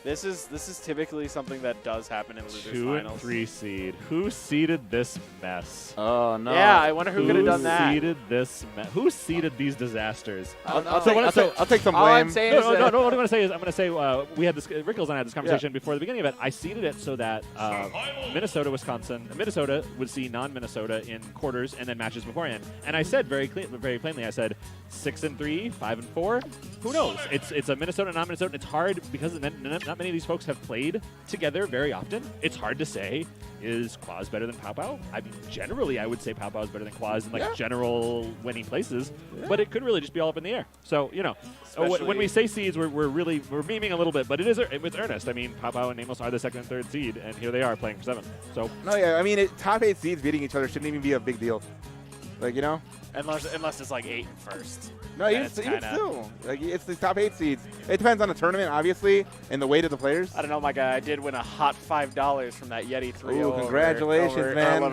This is typically something that does happen in losers 2 finals. and 3 seed. Who seeded this mess? Oh no. Yeah, I wonder who could have done that. Seeded this Who seeded these disasters? I'll So take some All I'm blame. saying is No, that what I'm going to say we had this. Rickles and I had this conversation before the beginning of it. I seeded it so that Minnesota, Minnesota would see non-Minnesota in quarters and then matches beforehand. And I said very plainly, I said 6 and 3, 5 and 4. Who knows? It's a Minnesota, non-Minnesota. It's hard because not many of these folks have played together very often. It's hard to say, is Quaz better than PowPow? I mean, generally, I would say PowPow is better than Quaz in general winning places, but it could really just be all up in the air. So, when we say seeds, we're memeing a little bit, but it is with earnest. I mean, PowPow and NameLess are the 2nd and 3rd seed, and here they are playing for 7. So, No, yeah, I mean, top 8 seeds beating each other shouldn't even be a big deal. Like, unless it's like 8 and 1st. No, even still. Like, it's the top 8 seeds. It depends on the tournament, obviously, and the weight of the players. I don't know, my guy. I did win a hot $5 from that Yeti 3. Ooh, congratulations, man.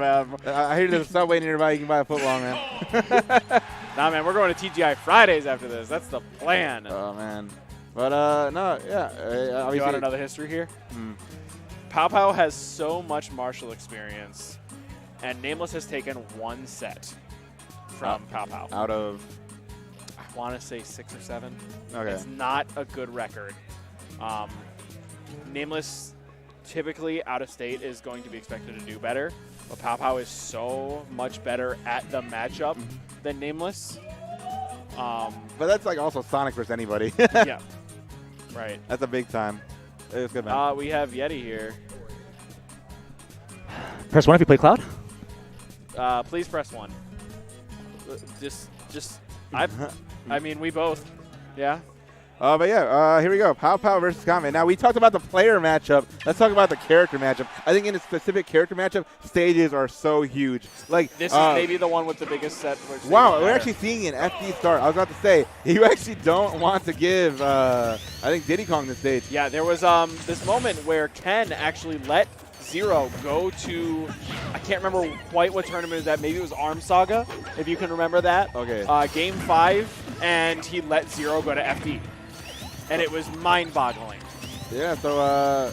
I hear there's a Subway nearby. You can buy a footlong, man. Nah, man, we're going to TGI Fridays after this. That's the plan. Oh, man. But, no, yeah. Obviously, You want another history here? PowPow has so much martial experience, and NameLess has taken 1 set from PowPow. Out of... I want to say 6 or 7. Okay. It's not a good record. NameLess typically out of state is going to be expected to do better, but PowPow is so much better at the matchup than NameLess. But that's like also Sonic versus anybody. Yeah. Right. That's a big time. It was good, man. We have Yeti here. Press 1 if you play Cloud. Please press 1. I mean, we both. Yeah. But yeah, here we go. PowPow versus Comet. Now, we talked about the player matchup. Let's talk about the character matchup. I think in a specific character matchup, stages are so huge. Like This is maybe the one with the biggest set. Wow, we're actually seeing an FD start. I was about to say, you actually don't want to give, I think, Diddy Kong the stage. Yeah, there was this moment where Ken actually let Zero go to, I can't remember quite what tournament it was at. Maybe it was Arm Saga, if you can remember that. Okay. Game 5, and he let Zero go to FD. And it was mind-boggling. Yeah, so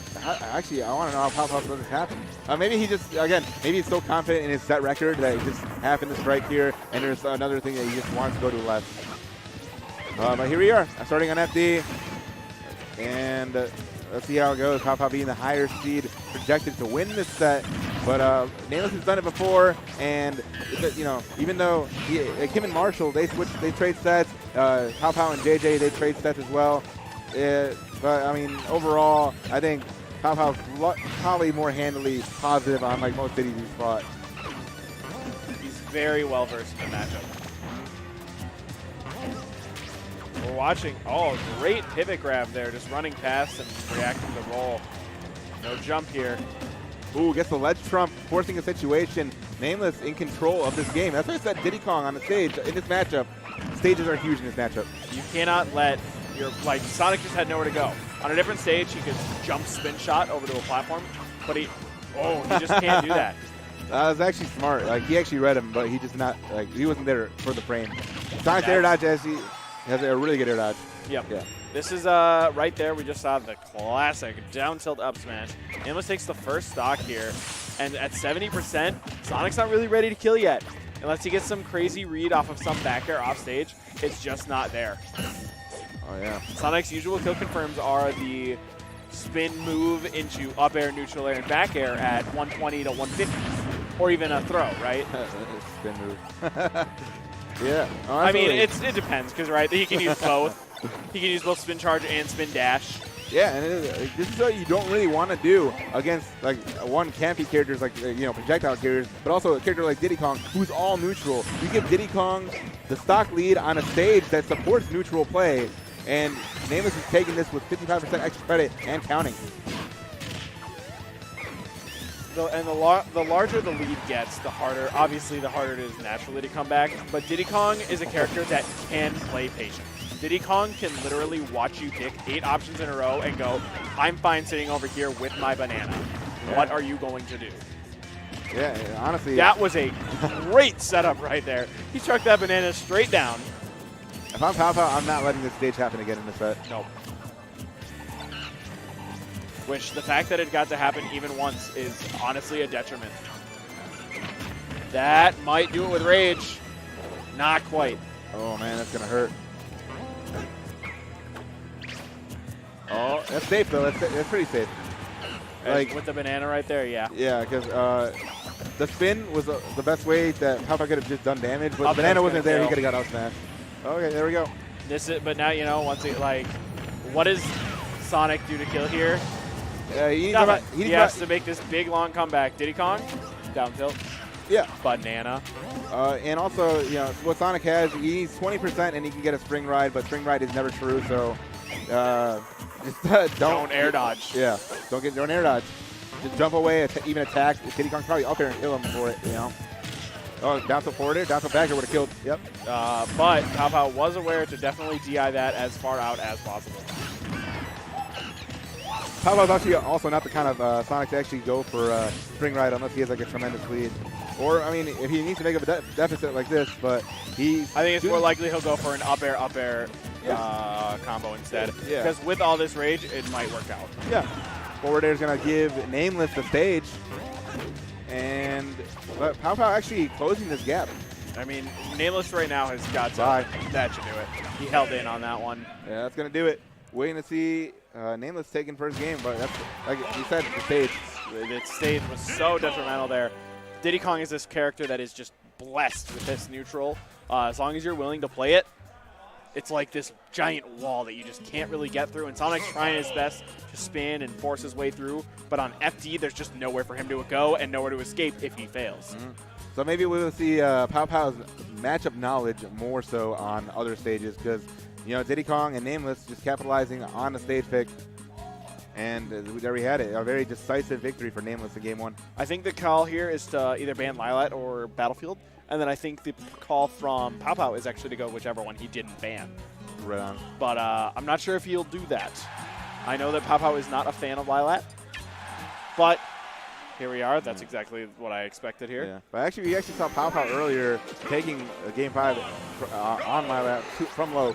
actually, I want to know how PowPow let this happen. Maybe he just, again, maybe he's so confident in his set record that he just happened to strike here, and there's another thing that he just wants to go to the left. But here we are, starting on FD. And let's see how it goes. PowPow being the higher seed, projected to win this set. But NameLess has done it before, and even though Kim and Marshall, they trade sets. PowPow and JJ, they trade sets as well. But I mean, overall, I think PowPow's probably more handily positive on like most cities he's fought. He's very well versed in the matchup. We're watching. Oh, great pivot grab there, just running past and reacting to the roll. No jump here. Ooh, gets the ledge trump, forcing a situation. NameLess in control of this game. That's why I said Diddy Kong on the stage in this matchup. Stages are huge in this matchup. You cannot let Sonic just had nowhere to go. On a different stage, he could jump spin shot over to a platform, but he just can't do that. That was actually smart. Like, he actually read him, but he just not, he wasn't there for the frame. Sonic's air dodge, he has a really good air dodge. Yep. Yeah. This is right there. We just saw the classic down tilt up smash. NameLess takes the first stock here, and at 70%, Sonic's not really ready to kill yet. Unless he gets some crazy read off of some back air off stage, it's just not there. Oh yeah. Sonic's usual kill confirms are the spin move into up air, neutral air, and back air at 120 to 150, or even a throw, right? Spin move. Yeah. Oh, I mean, it depends, because he can use both. He can use both spin charge and spin dash. Yeah, and this is what you don't really want to do against campy characters like projectile characters, but also a character like Diddy Kong who's all neutral. You give Diddy Kong the stock lead on a stage that supports neutral play, and NameLess is taking this with 55% extra credit and counting. The larger the lead gets, the harder. Obviously, the harder it is naturally to come back. But Diddy Kong is a character that can play patient. Diddy Kong can literally watch you pick 8 options in a row and go, I'm fine sitting over here with my banana. Yeah. What are you going to do? Yeah, honestly. That was a great setup right there. He struck that banana straight down. If I'm PowPow, I'm not letting this stage happen again in the set. Nope. which the fact that it got to happen even once is honestly a detriment. That might do it with rage. Not quite. Oh man, that's gonna hurt. Oh, that's safe though. That's pretty safe. Like with the banana right there, yeah. Yeah, because the spin was the best way that PowPow could have just done damage, but the banana wasn't there. He could have got out smashed. Okay, there we go. But now you know once it like, what does Sonic do to kill here? He has to make this big long comeback. Diddy Kong, down tilt. Yeah. Banana. And also, you know, what Sonic has, he needs 20% and he can get a spring ride, but spring ride is never true, so just don't air dodge. Yeah, don't air dodge. Just jump away, even attack. Diddy Kong's probably up there and kill him for it, you know. Oh, down to forward air, down to back air would have killed. Yep. But PowPow was aware to definitely DI that as far out as possible. PowPow's actually also not the kind of Sonic to actually go for spring ride unless he has like a tremendous lead. Or, I mean, if he needs to make up a deficit like this, but I think it's more likely he'll go for an up air combo instead. Yeah. Because with all this rage, it might work out. Yeah. Forward air is going to give NameLess the stage. But PowPow actually closing this gap. I mean, NameLess right now has got Bye. That should do it. He held in on that one. Yeah, that's going to do it. Waiting to see NameLess taking first game, but that's, like you said, the stage. The stage was so detrimental there. Diddy Kong is this character that is just blessed with this neutral. As long as you're willing to play it, it's like this giant wall that you just can't really get through. And Sonic's trying his best to spin and force his way through. But on FD, there's just nowhere for him to go and nowhere to escape if he fails. Mm-hmm. So maybe we will see PowPow's matchup knowledge more so on other stages because, you know, Diddy Kong and NameLess just capitalizing on the stage pick. And there we had it, a very decisive victory for NameLess in game one. I think the call here is to either ban Lilat or Battlefield. And then I think the call from PowPow is actually to go whichever one he didn't ban. Right on. But I'm not sure if he'll do that. I know that PowPow is not a fan of Lilat. But here we are. That's exactly what I expected here. Yeah. But actually, we actually saw PowPow earlier taking game 5 on Lilat from low.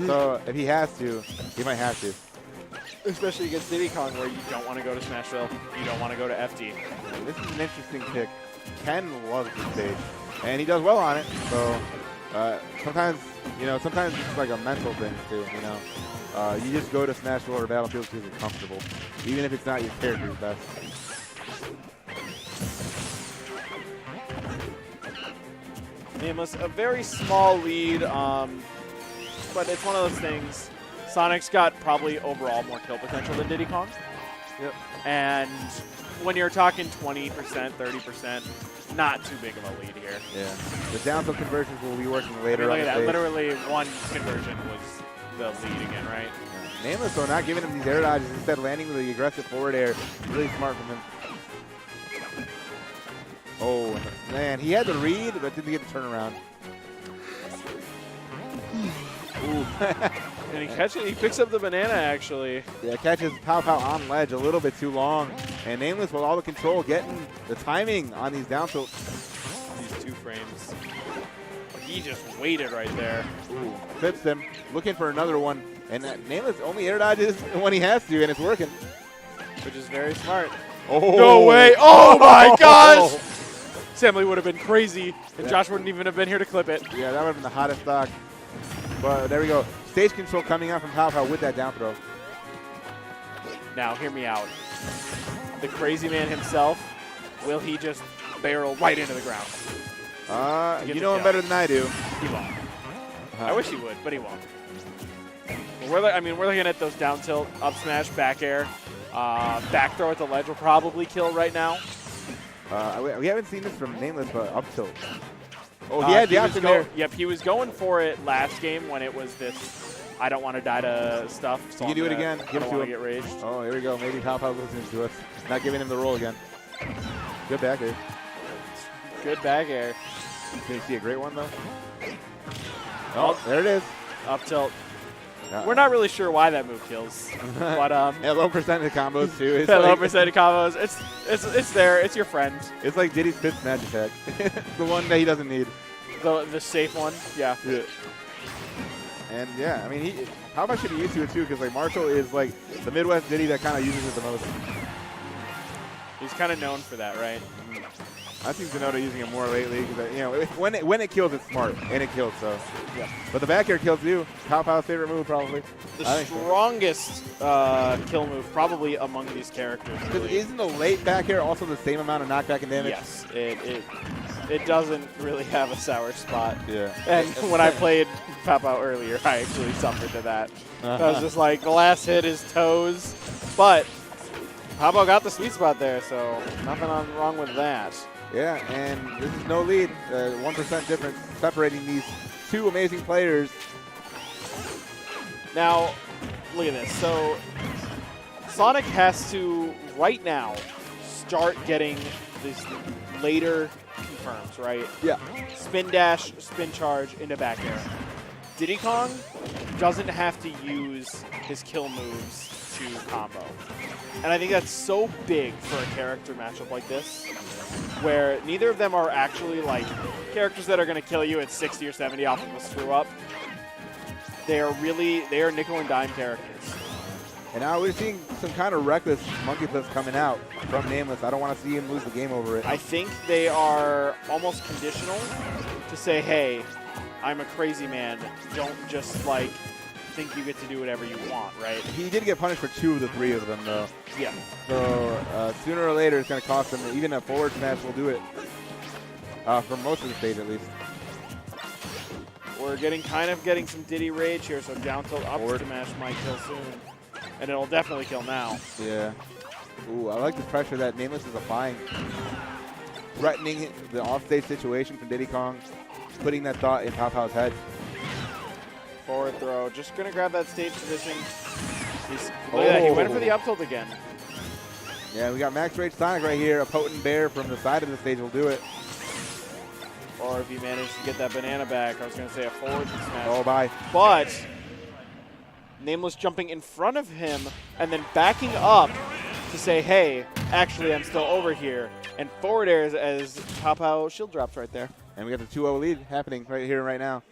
So if he has to, he might have to. Especially against Diddy Kong, where you don't want to go to Smashville, you don't want to go to FD. This is an interesting pick. Ken loves this stage, and he does well on it. So sometimes it's like a mental thing too. You know, you just go to Smashville or Battlefield because you're comfortable, even if it's not your character's best. NameLess, a very small lead, but it's one of those things. Sonic's got probably overall more kill potential than Diddy Kong. Yep. And when you're talking 20%, 30%, not too big of a lead here. Yeah. The down tilt conversions will be working later I mean, look on. at that. Literally one conversion was the lead again, right? Yeah. NameLess, though, not giving him these air dodges, instead landing with the aggressive forward air. Really smart from him. Oh, man. He had the read, but didn't get the turnaround. Ooh. And he picks up the banana, actually. Yeah, catches PowPow on ledge a little bit too long. And NameLess with all the control, getting the timing on these down tilts. These 2 frames. He just waited right there. Ooh, clips him, looking for another one. And NameLess only air dodges when he has to, and it's working. Which is very smart. Oh. No way. Oh, my gosh. Assembly would have been crazy, and Jaaahsh wouldn't even have been here to clip it. Yeah, that would have been the hottest stock. But there we go. Stage control coming out from PowPow with that down throw. Now, hear me out. The crazy man himself, will he just barrel right into the ground? You know him better than I do. He won't. I wish he would, but he won't. We're looking at those down tilt, up smash, back air. Back throw at the ledge will probably kill right now. We haven't seen this from NameLess, but up tilt. Oh, he had the option there. Yep, he was going for it last game when it was this I don't want to die to stuff. So you can do it again. Give it to him. Get raged. Oh, here we go. Maybe PowPow listening to us. Not giving him the roll again. Good back air. Good back air. Can you see a great one, though? Oh, there it is. Up tilt. We're not really sure why that move kills, but yeah, low percentage combos too. It's low percentage combos. It's there. It's your friend. It's like Diddy's fifth magic attack. The one that he doesn't need. The safe one. Yeah. And yeah, I mean, PowPow should be used to it too, because like Marshall is like the Midwest Diddy that kind of uses it the most. He's kind of known for that, right? I think Zenota using it more lately because, you know, when it kills, it's smart, and it kills, so. Yeah. But the back air kills too. PowPow's favorite move, probably. The strongest kill move probably among these characters. Because isn't the late back air also the same amount of knockback and damage? Yes, it doesn't really have a sour spot. Yeah. And when I played PowPow earlier, I actually suffered to that. I was just like, the last hit is toes, but PowPow got the sweet spot there, so nothing wrong with that. Yeah, and this is no lead. 1% difference separating these two amazing players. Now, look at this. So, Sonic has to, right now, start getting these later confirms, right? Yeah. Spin dash, spin charge, into back air. Diddy Kong doesn't have to use his kill moves to combo. And I think that's so big for a character matchup like this, where neither of them are actually like characters that are going to kill you at 60 or 70 off of a screw up. They are nickel and dime characters. And now we're seeing some kind of reckless monkey flips coming out from NameLess. I don't want to see him lose the game over it. I think they are almost conditional to say, hey, I'm a crazy man. Don't just like think you get to do whatever you want, right? He did get punished for 2 of the 3 of them, though. Yeah. So sooner or later, it's going to cost him. Even a forward smash will do it. For most of the stage, at least. We're getting some Diddy rage here, so down tilt up smash might kill soon. And it'll definitely kill now. Yeah. Ooh, I like the pressure that NameLess is applying. Threatening the off-stage situation from Diddy Kong. Putting that thought in PowPow's head. Forward throw. Just going to grab that stage position. Look at that. He went for the up tilt again. Yeah, we got Max Rage Sonic right here. A potent bear from the side of the stage will do it. Or if he managed to get that banana back, I was going to say a forward smash. Oh, bye. But NameLess jumping in front of him and then backing up to say, hey, actually, I'm still over here. And forward airs as PowPow shield drops right there. And we got the 2-0 lead happening right here, right now.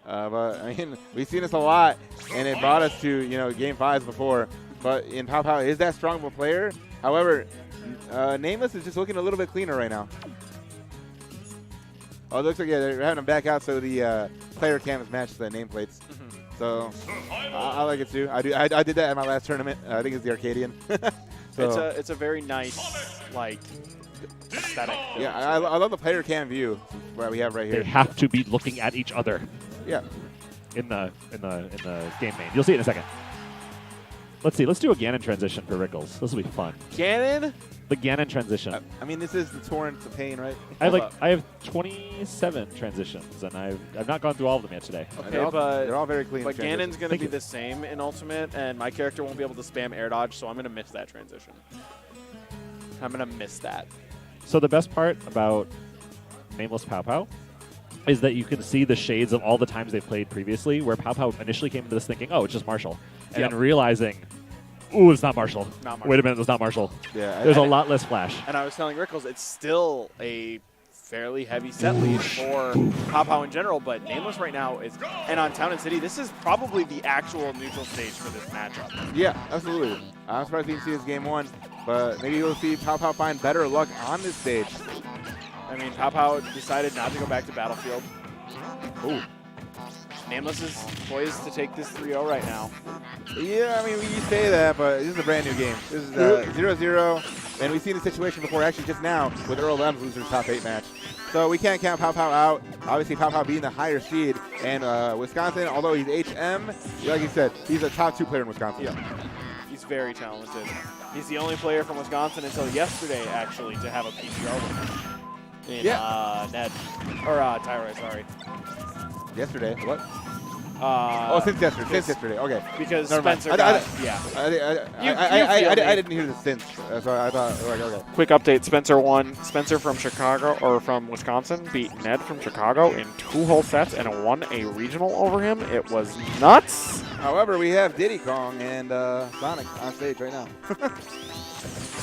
But I mean, we've seen this a lot, and it brought us to, you know, game 5s before. But in PowPow is that strong of a player. However, NameLess is just looking a little bit cleaner right now. Oh, it looks like, yeah, they're having him back out so the player canvas matches the nameplates. So I like it too. I did that at my last tournament. I think it's the Arcadian. So, it's a very nice like aesthetic. Yeah, I love the player cam view that we have right here. They have to be looking at each other. Yeah. In the game main. You'll see it in a second. Let's see. Let's do a Ganon transition for Rickles. This will be fun. Ganon? The Ganon transition. I mean, this is the Torrent of Pain, right? I have 27 transitions, and I've not gone through all of them yet today. Okay, they're all very clean. But Ganon's going to be the same in Ultimate, and my character won't be able to spam air dodge, so I'm going to miss that transition. I'm going to miss that. So the best part about NameLess PowPow is that you can see the shades of all the times they've played previously, where PowPow initially came into this thinking, oh, it's just Marshall. And then realizing, ooh, it's not Marshall. Wait a minute, it's not Marshall. Yeah, There's a lot less flash. And I was telling Rickles, it's still a fairly heavy set lead for PowPow in general, but NameLess right now is, and on Town and City, this is probably the actual neutral stage for this matchup. Yeah, absolutely. I'm surprised we didn't see this game 1, but maybe we'll see PowPow find better luck on this stage. I mean, PowPow decided not to go back to Battlefield. Ooh. NameLess is poised to take this 3-0 right now. Yeah, I mean, we say that, but this is a brand new game. This is 0-0, and we've seen the situation before, actually just now, with Earl M's losing his top 8 match. So we can't count PowPow out. Obviously, PowPow being the higher seed, and Wisconsin, although he's HM, like you said, he's a top 2 player in Wisconsin. Yeah, he's very talented. He's the only player from Wisconsin until yesterday, actually, to have a PGR win. In Ned, or Tyroy, sorry. Yesterday, what? Since yesterday. Since yesterday. Okay. Because Never mind. Spencer got, I didn't hear the since, so I thought, like, okay. Quick update, Spencer won. Spencer from Chicago, or from Wisconsin, beat Ned from Chicago in 2 whole sets and won a regional over him. It was nuts. However, we have Diddy Kong and Sonic on stage right now.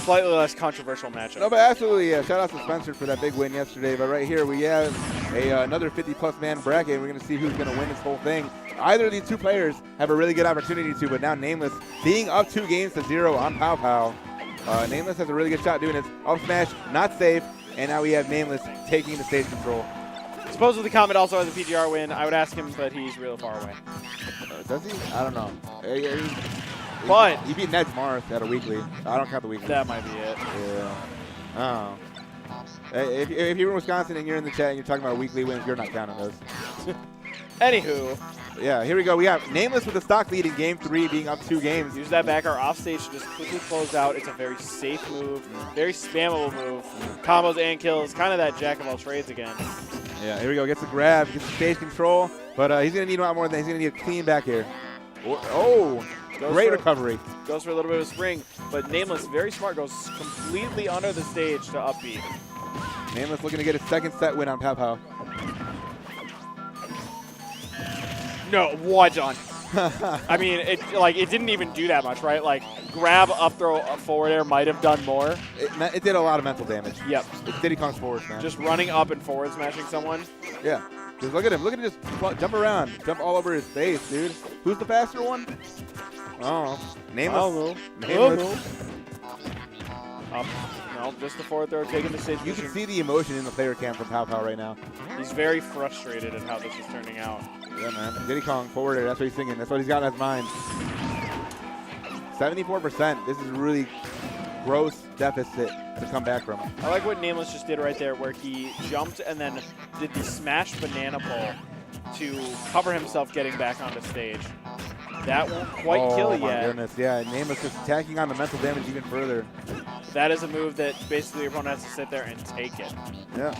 Slightly less controversial matchup. No, but absolutely, yeah. Shout out to Spencer for that big win yesterday. But right here we have another 50-plus man bracket. We're going to see who's going to win this whole thing. either of these two players have a really good opportunity to, but now NameLess being up 2-0 on PowPow. NameLess has a really good shot doing this. Up smash, not safe, and now we have NameLess taking the stage control. Supposedly Comet also has a PGR win. I would ask him, but he's real far away. Does he? I don't know. But he beat Ned's Marth at a weekly. I don't count the weekly. that might be it. Yeah. Oh. If you're in Wisconsin and you're in the chat and you're talking about weekly wins, you're not counting those. Anywho. Yeah, here we go. We have NameLess with the stock lead in game 3, being up 2 games. Use that back. Our offstage just quickly closed out. It's a very safe move, very spammable move. Combos and kills, kind of that jack of all trades again. Yeah, here we go. Gets the grab, gets the stage control, but he's going to need a lot more than that. He's going to need a clean back here. Oh, great recovery. Goes for a little bit of a spring, but NameLess, very smart, goes completely under the stage to upbeat. NameLess looking to get his second set win on PowPow. No, what on? I mean, it didn't even do that much, right? Like, grab, up throw, up forward air might have done more. It did a lot of mental damage. Yep. It's Diddy Kong's forward smash. Just running up and forward smashing someone. Yeah. Just look at him. Look at him just jump around. Jump all over his face, dude. Who's the faster one? Oh. NameLess. NameLess. Up. No, just the forward throw, taking the stage. You can see the emotion in the player cam from PowPow right now. He's very frustrated at how this is turning out. Yeah, man. Diddy Kong, forward air. That's what he's thinking. That's what he's got in his mind. 74%. This is really gross deficit to come back from. I like what NameLess just did right there, where he jumped and then did the smash banana pull to cover himself getting back onto stage. That won't quite kill yet. Oh my goodness, yeah. NameLess just attacking on the mental damage even further. That is a move that basically your opponent has to sit there and take it. Yeah.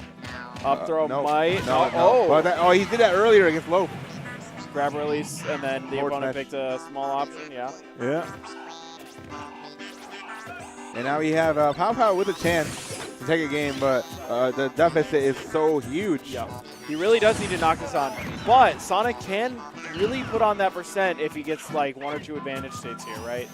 Up throw might. No. Oh, he did that earlier against Loaf. Grab release, and then the Forward opponent smash. picked a small option, yeah. Yeah. And now we have PowPow with a chance to take a game, but the deficit is so huge. Yeah. He really does need to knock this on. But Sonic can really put on that percent if he gets like 1 or 2 advantage states here, right?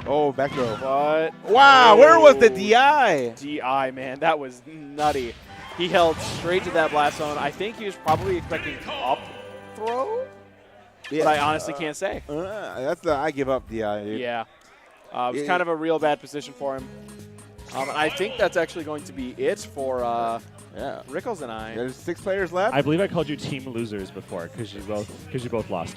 Oh, back throw. But wow, where was the DI? DI, man, that was nutty. He held straight to that blast zone. I think he was probably expecting up throw, Yeah. but I honestly can't say. That's the I give up DI, dude. Yeah. It was kind of a real bad position for him. I think that's actually going to be it for Rickles and I. There's 6 players left. I believe I called you team losers before because you both lost.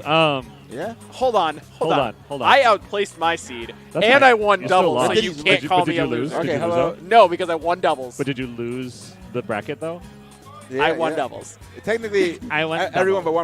Yeah. Hold on. Hold on. I outplaced my seed, That's and fine. I won You still doubles, so lost. you can't call me a lose? loser. Did Okay, you lose hello. though? No, because I won doubles. But did you lose the bracket though? Yeah, I won doubles. Technically, I won everyone double. but one